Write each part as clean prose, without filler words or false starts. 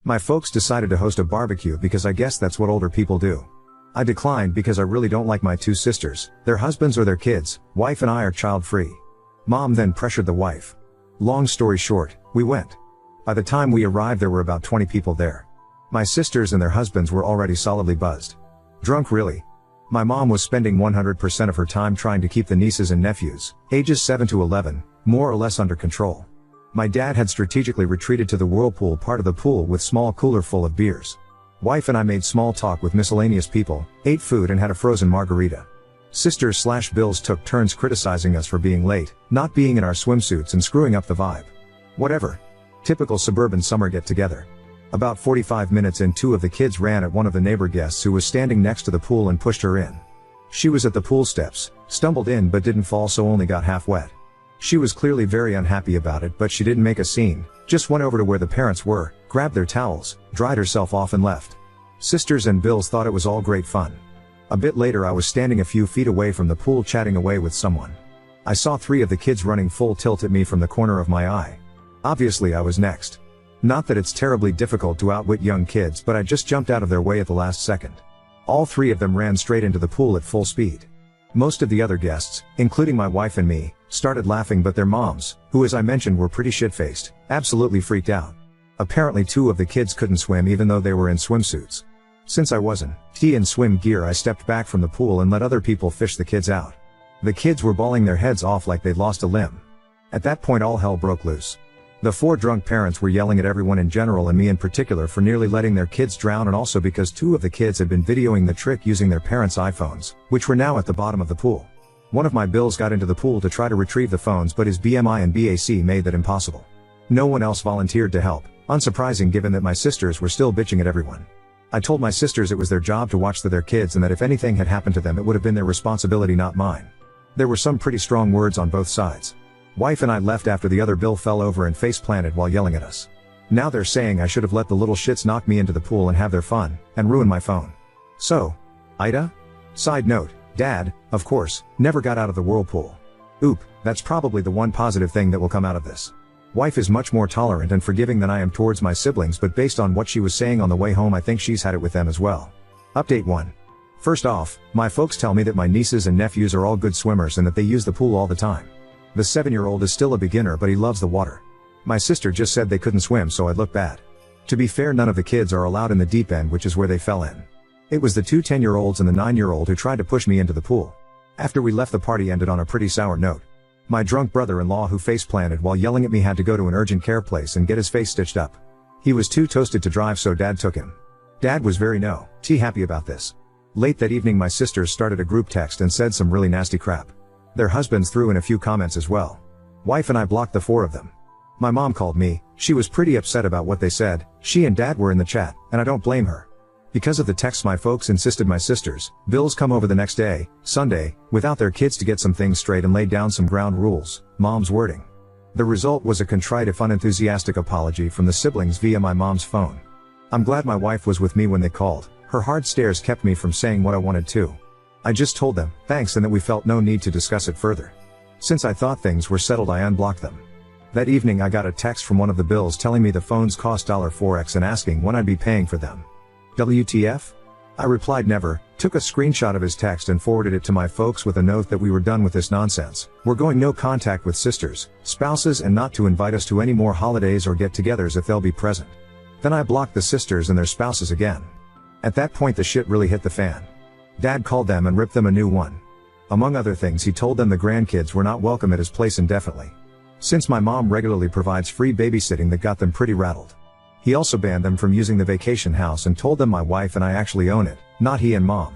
My folks decided to host a barbecue because I guess that's what older people do. I declined because I really don't like my two sisters, their husbands or their kids. Wife and I are child-free. Mom then pressured the wife. Long story short, we went. By the time we arrived there were about 20 people there. My sisters and their husbands were already solidly buzzed. Drunk really. My mom was spending 100% of her time trying to keep the nieces and nephews, ages 7 to 11, more or less under control. My dad had strategically retreated to the whirlpool part of the pool with small cooler full of beers. Wife and I made small talk with miscellaneous people, ate food and had a frozen margarita. Sisters/Bills took turns criticizing us for being late, not being in our swimsuits and screwing up the vibe. Whatever. Typical suburban summer get-together. About 45 minutes in, two of the kids ran at one of the neighbor guests who was standing next to the pool and pushed her in. She was at the pool steps, stumbled in but didn't fall, so only got half wet. She was clearly very unhappy about it, but she didn't make a scene, just went over to where the parents were, grabbed their towels, dried herself off and left. Sisters and Bills thought it was all great fun. A bit later I was standing a few feet away from the pool chatting away with someone. I saw 3 of the kids running full tilt at me from the corner of my eye. Obviously I was next. Not that it's terribly difficult to outwit young kids, but I just jumped out of their way at the last second. All 3 of them ran straight into the pool at full speed. Most of the other guests, including my wife and me, started laughing, but their moms, who as I mentioned were pretty shit-faced, absolutely freaked out. Apparently 2 of the kids couldn't swim even though they were in swimsuits. Since I wasn't in swim gear, I stepped back from the pool and let other people fish the kids out. The kids were bawling their heads off like they'd lost a limb. At that point all hell broke loose. The 4 drunk parents were yelling at everyone in general and me in particular for nearly letting their kids drown, and also because 2 of the kids had been videoing the trick using their parents' iPhones, which were now at the bottom of the pool. One of my Bills got into the pool to try to retrieve the phones, but his BMI and BAC made that impossible. No one else volunteered to help, unsurprising given that my sisters were still bitching at everyone. I told my sisters it was their job to watch their kids and that if anything had happened to them it would have been their responsibility, not mine. There were some pretty strong words on both sides. Wife and I left after the other Bill fell over and face planted while yelling at us. Now they're saying I should have let the little shits knock me into the pool and have their fun, and ruin my phone. So, Ida? Side note, Dad, of course, never got out of the whirlpool. Oop, that's probably the one positive thing that will come out of this. Wife is much more tolerant and forgiving than I am towards my siblings, but based on what she was saying on the way home I think she's had it with them as well. Update 1. First off, my folks tell me that my nieces and nephews are all good swimmers and that they use the pool all the time. The 7-year-old is still a beginner but he loves the water. My sister just said they couldn't swim, so I'd look bad. To be fair, none of the kids are allowed in the deep end, which is where they fell in. It was the 2 10-year-olds and the 9-year-old who tried to push me into the pool. After we left, the party ended on a pretty sour note. My drunk brother-in-law who face-planted while yelling at me had to go to an urgent care place and get his face stitched up. He was too toasted to drive, so Dad took him. Dad was very happy about this. Late that evening my sisters started a group text and said some really nasty crap. Their husbands threw in a few comments as well. Wife and I blocked the 4 of them. My mom called me. She was pretty upset about what they said. She and Dad were in the chat, and I don't blame her. Because of the texts my folks insisted my sisters, Bills come over the next day, Sunday, without their kids to get some things straight and lay down some ground rules, Mom's wording. The result was a contrite if unenthusiastic apology from the siblings via my mom's phone. I'm glad my wife was with me when they called. Her hard stares kept me from saying what I wanted to. I just told them, thanks, and that we felt no need to discuss it further. Since I thought things were settled I unblocked them. That evening I got a text from one of the Bills telling me the phones cost $4x and asking when I'd be paying for them. WTF? I replied never, took a screenshot of his text and forwarded it to my folks with a note that we were done with this nonsense. We're going no contact with sisters, spouses, and not to invite us to any more holidays or get-togethers if they'll be present. Then I blocked the sisters and their spouses again. At that point the shit really hit the fan. Dad called them and ripped them a new one. Among other things, he told them the grandkids were not welcome at his place indefinitely. Since my mom regularly provides free babysitting, that got them pretty rattled. He also banned them from using the vacation house and told them my wife and I actually own it, not he and Mom.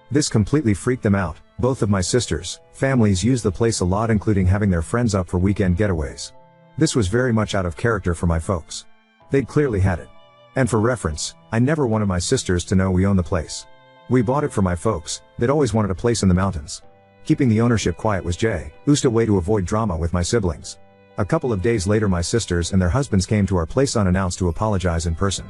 This completely freaked them out. Both of my sisters' families use the place a lot, including having their friends up for weekend getaways. This was very much out of character for my folks. They'd clearly had it. And for reference, I never wanted my sisters to know we own the place. We bought it for my folks. They'd always wanted a place in the mountains. Keeping the ownership quiet was just a way to avoid drama with my siblings. A couple of days later my sisters and their husbands came to our place unannounced to apologize in person.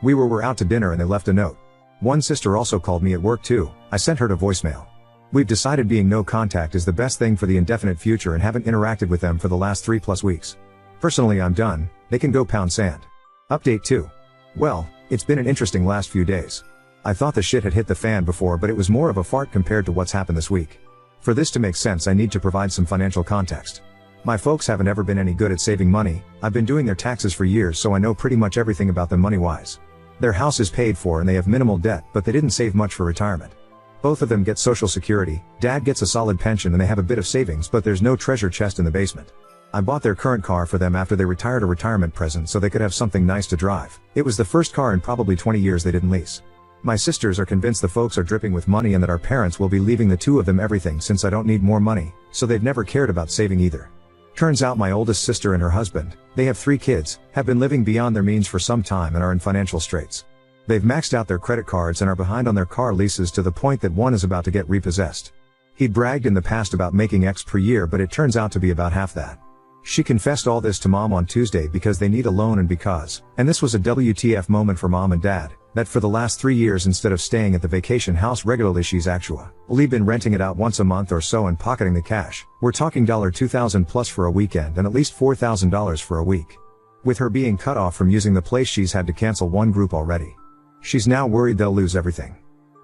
We were out to dinner and they left a note. One sister also called me at work too. I sent her to voicemail. We've decided being no contact is the best thing for the indefinite future and haven't interacted with them for the last 3+ weeks. Personally I'm done, they can go pound sand. Update 2. Well, it's been an interesting last few days. I thought the shit had hit the fan before, but it was more of a fart compared to what's happened this week. For this to make sense, I need to provide some financial context. My folks haven't ever been any good at saving money. I've been doing their taxes for years, so I know pretty much everything about them money-wise. Their house is paid for and they have minimal debt, but they didn't save much for retirement. Both of them get Social Security, Dad gets a solid pension and they have a bit of savings, but there's no treasure chest in the basement. I bought their current car for them after they retired, a retirement present so they could have something nice to drive. It was the first car in probably 20 years they didn't lease. My sisters are convinced the folks are dripping with money and that our parents will be leaving the two of them everything since I don't need more money, so they've never cared about saving either. Turns out my oldest sister and her husband, they have 3 kids, have been living beyond their means for some time and are in financial straits. They've maxed out their credit cards and are behind on their car leases to the point that one is about to get repossessed. He'd bragged in the past about making X per year, but it turns out to be about half that. She confessed all this to Mom on Tuesday because they need a loan and because, and this was a WTF moment for Mom and Dad, that for the last 3 years instead of staying at the vacation house regularly she's actually been renting it out once a month or so and pocketing the cash. We're talking $2,000 plus for a weekend and at least $4,000 for a week. With her being cut off from using the place, she's had to cancel one group already. She's now worried they'll lose everything.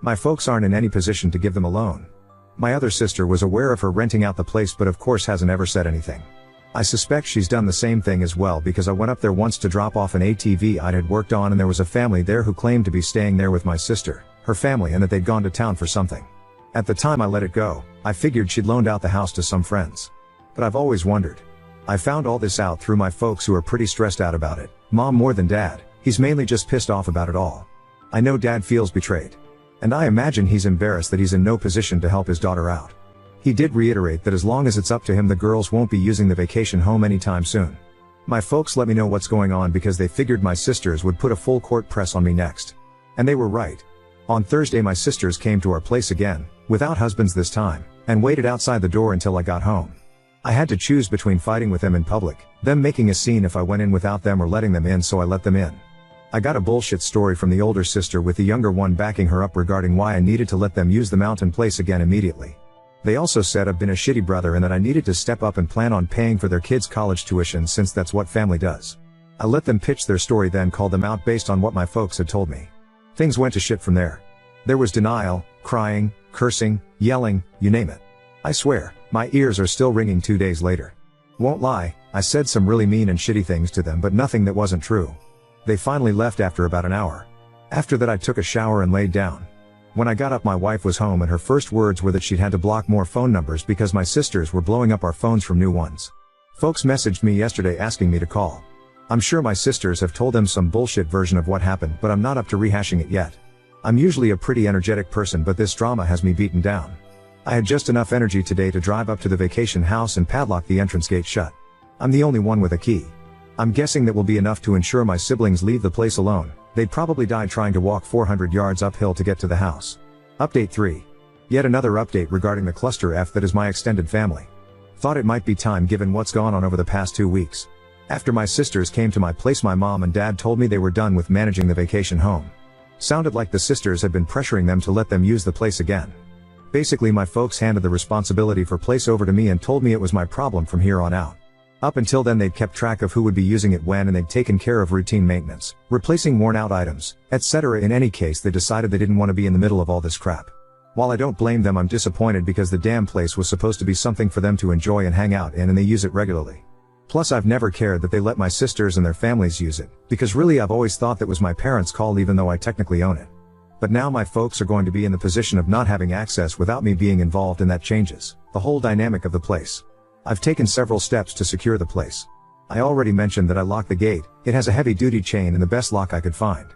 My folks aren't in any position to give them a loan. My other sister was aware of her renting out the place but of course hasn't ever said anything. I suspect she's done the same thing as well because I went up there once to drop off an ATV I had worked on and there was a family there who claimed to be staying there with my sister, her family, and that they'd gone to town for something. At the time I let it go. I figured she'd loaned out the house to some friends. But I've always wondered. I found all this out through my folks who are pretty stressed out about it. Mom more than Dad. He's mainly just pissed off about it all. I know Dad feels betrayed. And I imagine he's embarrassed that he's in no position to help his daughter out. He did reiterate that as long as it's up to him the girls won't be using the vacation home anytime soon. My folks let me know what's going on because they figured my sisters would put a full court press on me next. And they were right. On Thursday my sisters came to our place again, without husbands this time, and waited outside the door until I got home. I had to choose between fighting with them in public, them making a scene if I went in without them, or letting them in, so I let them in. I got a bullshit story from the older sister with the younger one backing her up regarding why I needed to let them use the mountain place again immediately. They also said I've been a shitty brother and that I needed to step up and plan on paying for their kids' college tuition since that's what family does. I let them pitch their story, then called them out based on what my folks had told me. Things went to shit from there. There was denial, crying, cursing, yelling, you name it. I swear, my ears are still ringing 2 days later. Won't lie, I said some really mean and shitty things to them, but nothing that wasn't true. They finally left after about an hour. After that I took a shower and laid down. When I got up my wife was home and her first words were that she'd had to block more phone numbers because my sisters were blowing up our phones from new ones. Folks messaged me yesterday asking me to call. I'm sure my sisters have told them some bullshit version of what happened, but I'm not up to rehashing it yet. I'm usually a pretty energetic person, but this drama has me beaten down. I had just enough energy today to drive up to the vacation house and padlock the entrance gate shut. I'm the only one with a key. I'm guessing that will be enough to ensure my siblings leave the place alone. They'd probably die trying to walk 400 yards uphill to get to the house. Update 3. Yet another update regarding the cluster F that is my extended family. Thought it might be time given what's gone on over the past 2 weeks. After my sisters came to my place, my mom and dad told me they were done with managing the vacation home. Sounded like the sisters had been pressuring them to let them use the place again. Basically my folks handed the responsibility for place over to me and told me it was my problem from here on out. Up until then they'd kept track of who would be using it when, and they'd taken care of routine maintenance, replacing worn out items, etc. In any case, they decided they didn't want to be in the middle of all this crap. While I don't blame them, I'm disappointed because the damn place was supposed to be something for them to enjoy and hang out in, and they use it regularly. Plus I've never cared that they let my sisters and their families use it, because really I've always thought that was my parents' call even though I technically own it. But now my folks are going to be in the position of not having access without me being involved, and that changes the whole dynamic of the place. I've taken several steps to secure the place. I already mentioned that I locked the gate. It has a heavy-duty chain and the best lock I could find.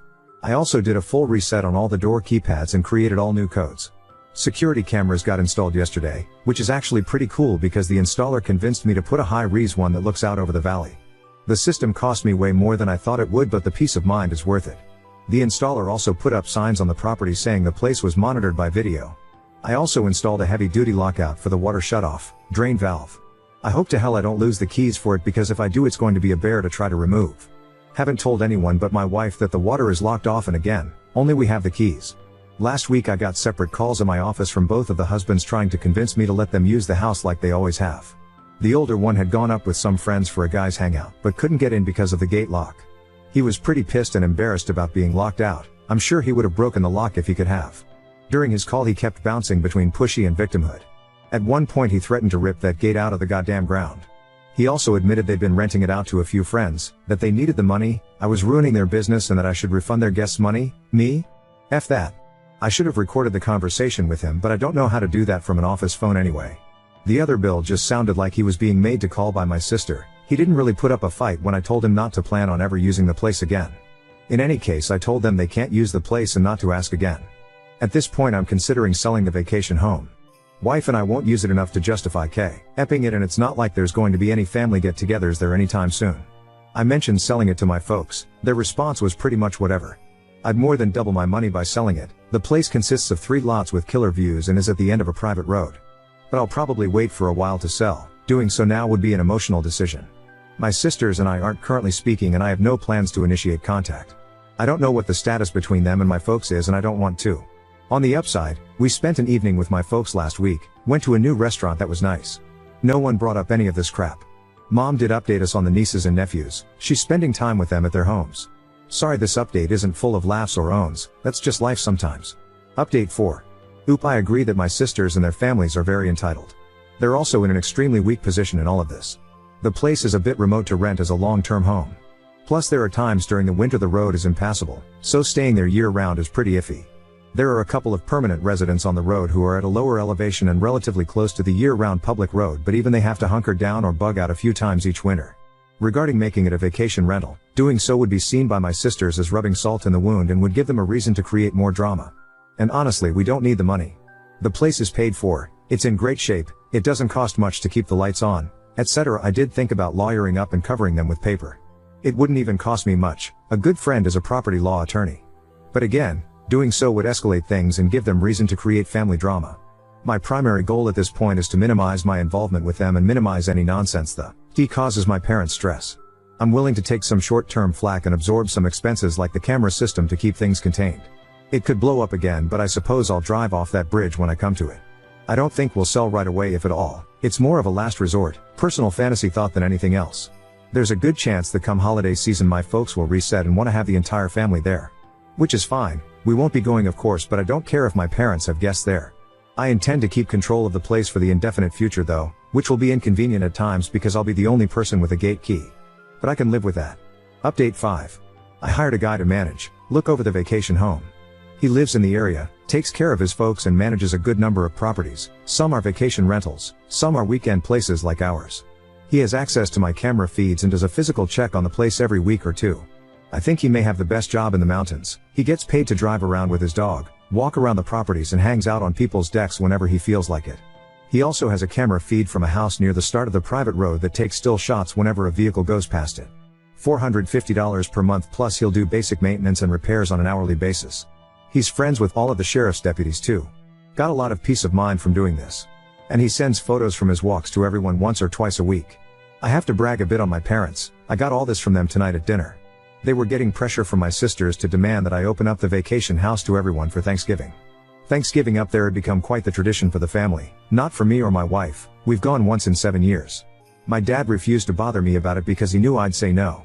I also did a full reset on all the door keypads and created all new codes. Security cameras got installed yesterday, which is actually pretty cool because the installer convinced me to put a high-res one that looks out over the valley. The system cost me way more than I thought it would, but the peace of mind is worth it. The installer also put up signs on the property saying the place was monitored by video. I also installed a heavy-duty lockout for the water shutoff, drain valve. I hope to hell I don't lose the keys for it, because if I do it's going to be a bear to try to remove. Haven't told anyone but my wife that the water is locked off, and again, only we have the keys. Last week I got separate calls in my office from both of the husbands trying to convince me to let them use the house like they always have. The older one had gone up with some friends for a guys hangout, but couldn't get in because of the gate lock. He was pretty pissed and embarrassed about being locked out. I'm sure he would have broken the lock if he could have. During his call he kept bouncing between pushy and victimhood. At one point he threatened to rip that gate out of the goddamn ground. He also admitted they'd been renting it out to a few friends, that they needed the money, I was ruining their business and that I should refund their guests' money. Me? F that. I should have recorded the conversation with him, but I don't know how to do that from an office phone anyway. The other bill just sounded like he was being made to call by my sister. He didn't really put up a fight when I told him not to plan on ever using the place again. In any case, I told them they can't use the place and not to ask again. At this point I'm considering selling the vacation home. Wife and I won't use it enough to justify keeping it, and it's not like there's going to be any family get-togethers there anytime soon. I mentioned selling it to my folks. Their response was pretty much whatever. I'd more than double my money by selling it. The place consists of 3 lots with killer views and is at the end of a private road. But I'll probably wait for a while to sell. Doing so now would be an emotional decision. My sisters and I aren't currently speaking and I have no plans to initiate contact. I don't know what the status between them and my folks is and I don't want to. On the upside, we spent an evening with my folks last week, went to a new restaurant that was nice. No one brought up any of this crap. Mom did update us on the nieces and nephews. She's spending time with them at their homes. Sorry this update isn't full of laughs or owns, that's just life sometimes. Update 4. Oop, I agree that my sisters and their families are very entitled. They're also in an extremely weak position in all of this. The place is a bit remote to rent as a long-term home. Plus there are times during the winter the road is impassable, so staying there year-round is pretty iffy. There are a couple of permanent residents on the road who are at a lower elevation and relatively close to the year-round public road, but even they have to hunker down or bug out a few times each winter. Regarding making it a vacation rental, doing so would be seen by my sisters as rubbing salt in the wound and would give them a reason to create more drama. And honestly, we don't need the money. The place is paid for, it's in great shape, it doesn't cost much to keep the lights on, etc. I did think about lawyering up and covering them with paper. It wouldn't even cost me much. A good friend is a property law attorney. But again, doing so would escalate things and give them reason to create family drama. My primary goal at this point is to minimize my involvement with them and minimize any nonsense that causes my parents stress. I'm willing to take some short-term flack and absorb some expenses like the camera system to keep things contained. It could blow up again, but I suppose I'll drive off that bridge when I come to it. I don't think we'll sell right away if at all. It's more of a last resort, personal fantasy thought than anything else. There's a good chance that come holiday season my folks will reset and want to have the entire family there. Which is fine. We won't be going of course, but I don't care if my parents have guests there. I intend to keep control of the place for the indefinite future though, which will be inconvenient at times because I'll be the only person with a gate key. But I can live with that. Update 5. I hired a guy to look over the vacation home. He lives in the area, takes care of his folks and manages a good number of properties. Some are vacation rentals, some are weekend places like ours. He has access to my camera feeds and does a physical check on the place every week or two. I think he may have the best job in the mountains. He gets paid to drive around with his dog, walk around the properties and hangs out on people's decks whenever he feels like it. He also has a camera feed from a house near the start of the private road that takes still shots whenever a vehicle goes past it. $450 per month, plus he'll do basic maintenance and repairs on an hourly basis. He's friends with all of the sheriff's deputies too. Got a lot of peace of mind from doing this. And he sends photos from his walks to everyone once or twice a week. I have to brag a bit on my parents. I got all this from them tonight at dinner. They were getting pressure from my sisters to demand that I open up the vacation house to everyone for Thanksgiving. Thanksgiving up there had become quite the tradition for the family, not for me or my wife. We've gone once in 7 years. My dad refused to bother me about it because he knew I'd say no.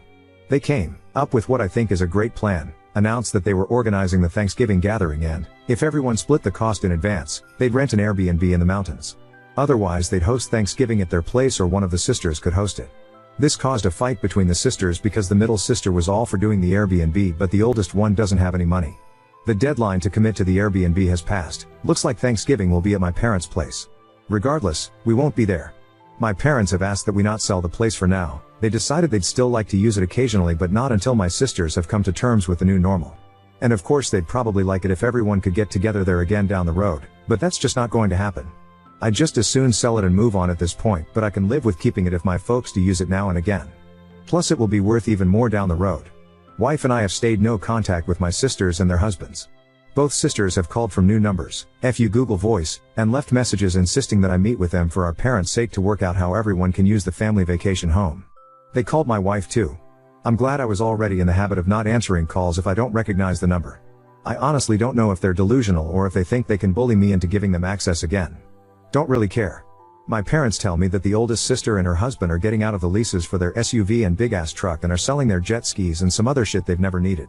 They came up with what I think is a great plan, announced that they were organizing the Thanksgiving gathering and, if everyone split the cost in advance, they'd rent an Airbnb in the mountains. Otherwise they'd host Thanksgiving at their place or one of the sisters could host it. This caused a fight between the sisters because the middle sister was all for doing the Airbnb but the oldest one doesn't have any money. The deadline to commit to the Airbnb has passed. Looks like Thanksgiving will be at my parents' place. Regardless, we won't be there. My parents have asked that we not sell the place for now. They decided they'd still like to use it occasionally but not until my sisters have come to terms with the new normal. And of course they'd probably like it if everyone could get together there again down the road, but that's just not going to happen. I'd just as soon sell it and move on at this point, but I can live with keeping it if my folks do use it now and again. Plus it will be worth even more down the road. Wife and I have stayed no contact with my sisters and their husbands. Both sisters have called from new numbers, FU Google Voice, and left messages insisting that I meet with them for our parents' sake to work out how everyone can use the family vacation home. They called my wife too. I'm glad I was already in the habit of not answering calls if I don't recognize the number. I honestly don't know if they're delusional or if they think they can bully me into giving them access again. Don't really care. My parents tell me that the oldest sister and her husband are getting out of the leases for their SUV and big ass truck and are selling their jet skis and some other shit they've never needed.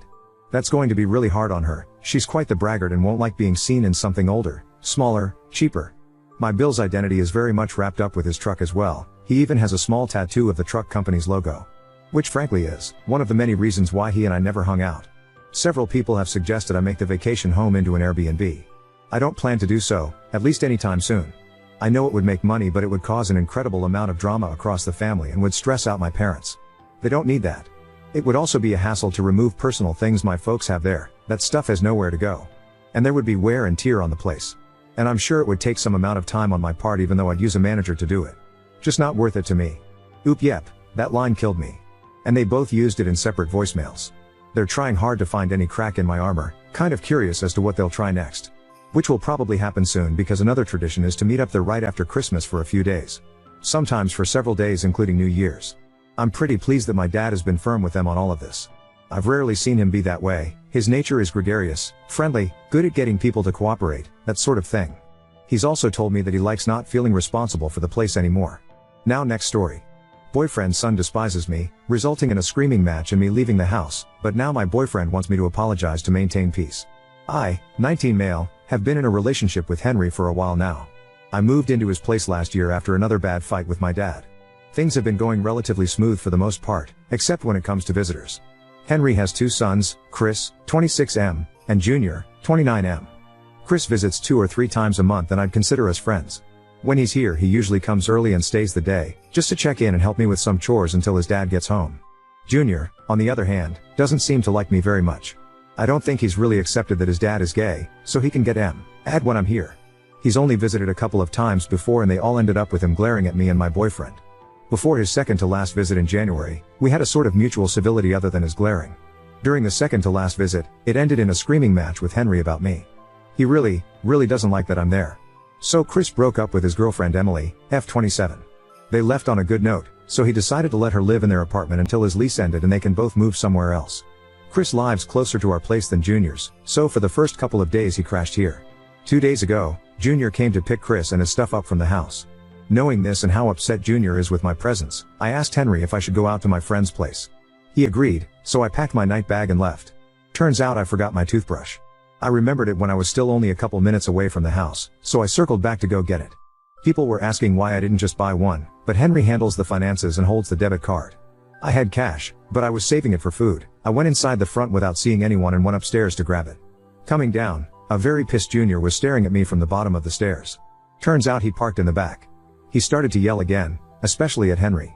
That's going to be really hard on her. She's quite the braggart and won't like being seen in something older, smaller, cheaper. My Bill's identity is very much wrapped up with his truck as well. He even has a small tattoo of the truck company's logo. Which frankly is one of the many reasons why he and I never hung out. Several people have suggested I make the vacation home into an Airbnb. I don't plan to do so, at least anytime soon. I know it would make money, but it would cause an incredible amount of drama across the family and would stress out my parents. They don't need that. It would also be a hassle to remove personal things my folks have there. That stuff has nowhere to go. And there would be wear and tear on the place. And I'm sure it would take some amount of time on my part, even though I'd use a manager to do it. Just not worth it to me. Oop, yep, that line killed me. And they both used it in separate voicemails. They're trying hard to find any crack in my armor, kind of curious as to what they'll try next. Which will probably happen soon, because another tradition is to meet up there right after Christmas for a few days. Sometimes for several days, including New Year's. I'm pretty pleased that my dad has been firm with them on all of this. I've rarely seen him be that way. His nature is gregarious, friendly, good at getting people to cooperate, that sort of thing. He's also told me that he likes not feeling responsible for the place anymore. Now, next story. Boyfriend's son despises me, resulting in a screaming match and me leaving the house, but now my boyfriend wants me to apologize to maintain peace. I, 19 male, have been in a relationship with Henry for a while now. I moved into his place last year after another bad fight with my dad. Things have been going relatively smooth for the most part, except when it comes to visitors. Henry has two sons, Chris, 26M, and Junior, 29M. Chris visits 2 or 3 times a month and I'd consider us friends. When he's here, he usually comes early and stays the day, just to check in and help me with some chores until his dad gets home. Junior, on the other hand, doesn't seem to like me very much. I don't think he's really accepted that his dad is gay, so he can get mad when I'm here. He's only visited a couple of times before and they all ended up with him glaring at me and my boyfriend. Before his second to last visit in January, we had a sort of mutual civility other than his glaring. During the second to last visit, it ended in a screaming match with Henry about me. He really doesn't like that I'm there. So Chris broke up with his girlfriend Emily, F27. They left on a good note, so he decided to let her live in their apartment until his lease ended and they can both move somewhere else. Chris lives closer to our place than Junior's, so for the first couple of days he crashed here. 2 days ago, Junior came to pick Chris and his stuff up from the house. Knowing this and how upset Junior is with my presence, I asked Henry if I should go out to my friend's place. He agreed, so I packed my night bag and left. Turns out I forgot my toothbrush. I remembered it when I was still only a couple minutes away from the house, so I circled back to go get it. People were asking why I didn't just buy one, but Henry handles the finances and holds the debit card. I had cash, but I was saving it for food. I went inside the front without seeing anyone and went upstairs to grab it. Coming down, a very pissed Junior was staring at me from the bottom of the stairs. Turns out he parked in the back. He started to yell again, especially at Henry.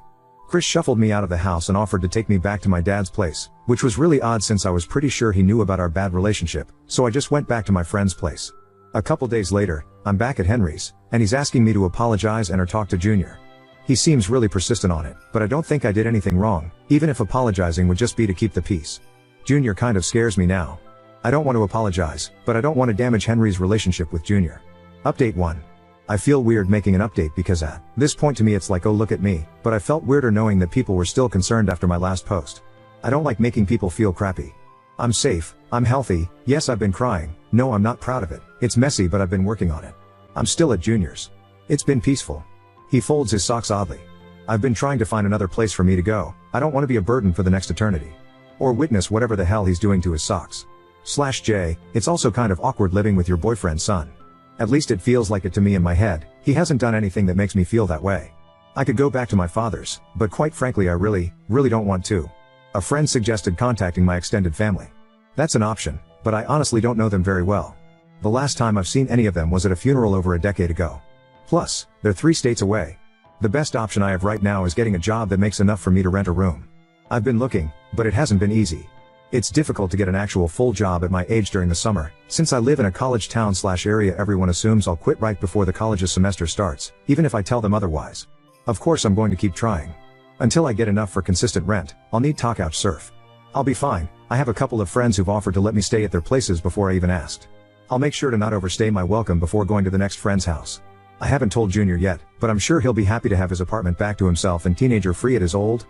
Chris shuffled me out of the house and offered to take me back to my dad's place, which was really odd since I was pretty sure he knew about our bad relationship, so I just went back to my friend's place. A couple days later, I'm back at Henry's, and he's asking me to apologize and or talk to Junior. He seems really persistent on it, but I don't think I did anything wrong, even if apologizing would just be to keep the peace. Junior kind of scares me now. I don't want to apologize, but I don't want to damage Henry's relationship with Junior. Update 1. I feel weird making an update because at this point to me it's like, oh look at me, but I felt weirder knowing that people were still concerned after my last post. I don't like making people feel crappy. I'm safe, I'm healthy, yes I've been crying, no I'm not proud of it, it's messy but I've been working on it. I'm still at Junior's. It's been peaceful. He folds his socks oddly. I've been trying to find another place for me to go, I don't want to be a burden for the next eternity. Or witness whatever the hell he's doing to his socks. /J, it's also kind of awkward living with your boyfriend's son. At least it feels like it to me in my head. He hasn't done anything that makes me feel that way. I could go back to my father's, but quite frankly I really don't want to. A friend suggested contacting my extended family. That's an option, but I honestly don't know them very well. The last time I've seen any of them was at a funeral over a decade ago. Plus, they're 3 states away. The best option I have right now is getting a job that makes enough for me to rent a room. I've been looking, but it hasn't been easy. It's difficult to get an actual full job at my age during the summer. Since I live in a college town/area, everyone assumes I'll quit right before the college's semester starts, even if I tell them otherwise. Of course I'm going to keep trying. Until I get enough for consistent rent, I'll need Couchsurf. I'll be fine. I have a couple of friends who've offered to let me stay at their places before I even asked. I'll make sure to not overstay my welcome before going to the next friend's house. I haven't told Junior yet, but I'm sure he'll be happy to have his apartment back to himself and teenager free at his old,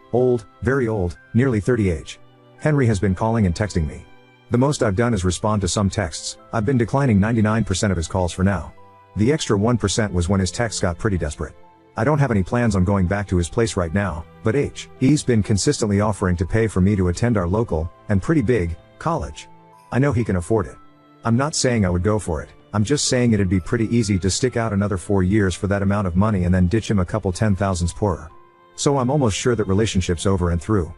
very old, nearly 30 age. Henry has been calling and texting me. The most I've done is respond to some texts. I've been declining 99% of his calls for now. The extra 1% was when his texts got pretty desperate. I don't have any plans on going back to his place right now, but he's been consistently offering to pay for me to attend our local, and pretty big, college. I know he can afford it. I'm not saying I would go for it, I'm just saying it'd be pretty easy to stick out another 4 years for that amount of money and then ditch him a couple 10,000s poorer. So I'm almost sure that relationship's over and through.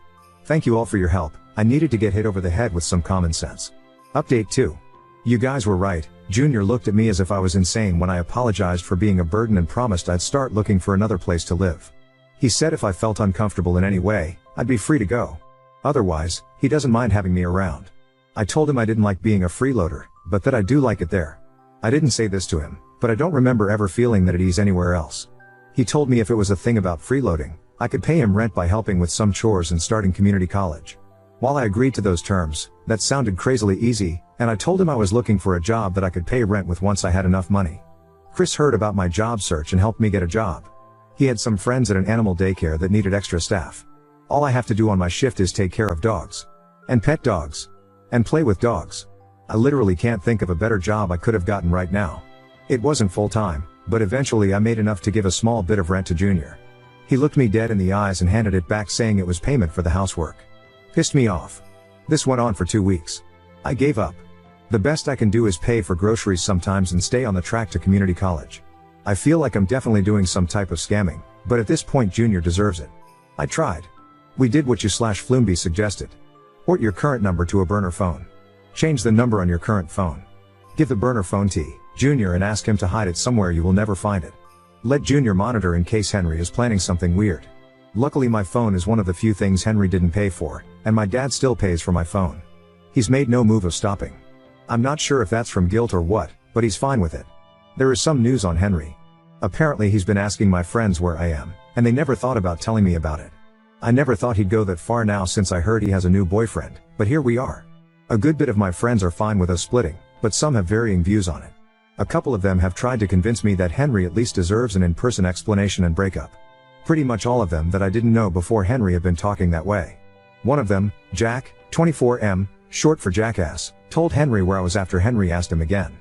Thank you all for your help, I needed to get hit over the head with some common sense. Update 2. You guys were right, Junior looked at me as if I was insane when I apologized for being a burden and promised I'd start looking for another place to live. He said if I felt uncomfortable in any way, I'd be free to go. Otherwise, he doesn't mind having me around. I told him I didn't like being a freeloader, but that I do like it there. I didn't say this to him, but I don't remember ever feeling that at ease anywhere else. He told me if it was a thing about freeloading, I could pay him rent by helping with some chores and starting community college. While I agreed to those terms, that sounded crazily easy, and I told him I was looking for a job that I could pay rent with once I had enough money. Chris heard about my job search and helped me get a job. He had some friends at an animal daycare that needed extra staff. All I have to do on my shift is take care of dogs. And pet dogs. And play with dogs. I literally can't think of a better job I could have gotten right now. It wasn't full-time, but eventually I made enough to give a small bit of rent to Junior. He looked me dead in the eyes and handed it back saying it was payment for the housework. Pissed me off. This went on for 2 weeks. I gave up. The best I can do is pay for groceries sometimes and stay on the track to community college. I feel like I'm definitely doing some type of scamming, but at this point Junior deserves it. I tried. We did what you/Floomby suggested. Port your current number to a burner phone. Change the number on your current phone. Give the burner phone to Junior and ask him to hide it somewhere you will never find it. Let Junior monitor in case Henry is planning something weird. Luckily my phone is one of the few things Henry didn't pay for, and my dad still pays for my phone. He's made no move of stopping. I'm not sure if that's from guilt or what, but he's fine with it. There is some news on Henry. Apparently he's been asking my friends where I am, and they never thought about telling me about it. I never thought he'd go that far now since I heard he has a new boyfriend, but here we are. A good bit of my friends are fine with us splitting, but some have varying views on it. A couple of them have tried to convince me that Henry at least deserves an in-person explanation and breakup. Pretty much all of them that I didn't know before Henry have been talking that way. One of them, Jack, 24M, short for Jackass, told Henry where I was after Henry asked him again.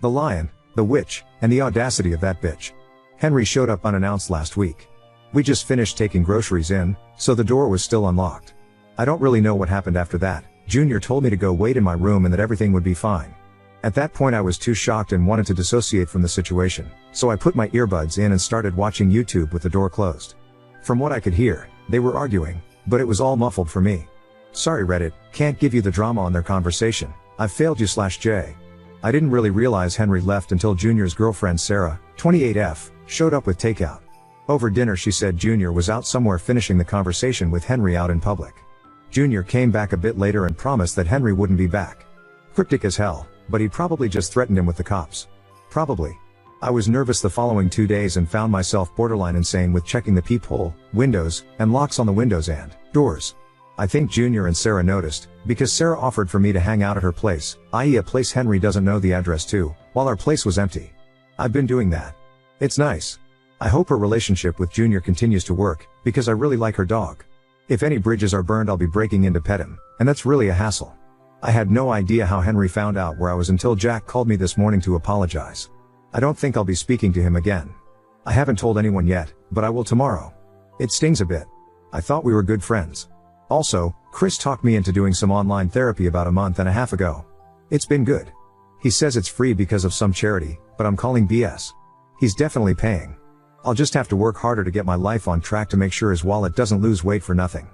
The lion, the witch, and the audacity of that bitch. Henry showed up unannounced last week. We just finished taking groceries in, so the door was still unlocked. I don't really know what happened after that. Junior told me to go wait in my room and that everything would be fine. At that point I was too shocked and wanted to dissociate from the situation, so I put my earbuds in and started watching YouTube with the door closed. From what I could hear, they were arguing, but it was all muffled for me. Sorry Reddit, can't give you the drama on their conversation. I've failed you/J. I didn't really realize Henry left until Junior's girlfriend Sarah, 28F, showed up with takeout. Over dinner she said Junior was out somewhere finishing the conversation with Henry out in public. Junior came back a bit later and promised that Henry wouldn't be back. Cryptic as hell, but he probably just threatened him with the cops. Probably. I was nervous the following 2 days and found myself borderline insane with checking the peephole, windows, and locks on the windows and doors. I think Junior and Sarah noticed, because Sarah offered for me to hang out at her place, i.e. a place Henry doesn't know the address to, while our place was empty. I've been doing that. It's nice. I hope her relationship with Junior continues to work, because I really like her dog. If any bridges are burned I'll be breaking in to pet him, and that's really a hassle. I had no idea how Henry found out where I was until Jack called me this morning to apologize. I don't think I'll be speaking to him again. I haven't told anyone yet, but I will tomorrow. It stings a bit. I thought we were good friends. Also, Chris talked me into doing some online therapy about a month and a half ago. It's been good. He says it's free because of some charity, but I'm calling BS. He's definitely paying. I'll just have to work harder to get my life on track to make sure his wallet doesn't lose weight for nothing.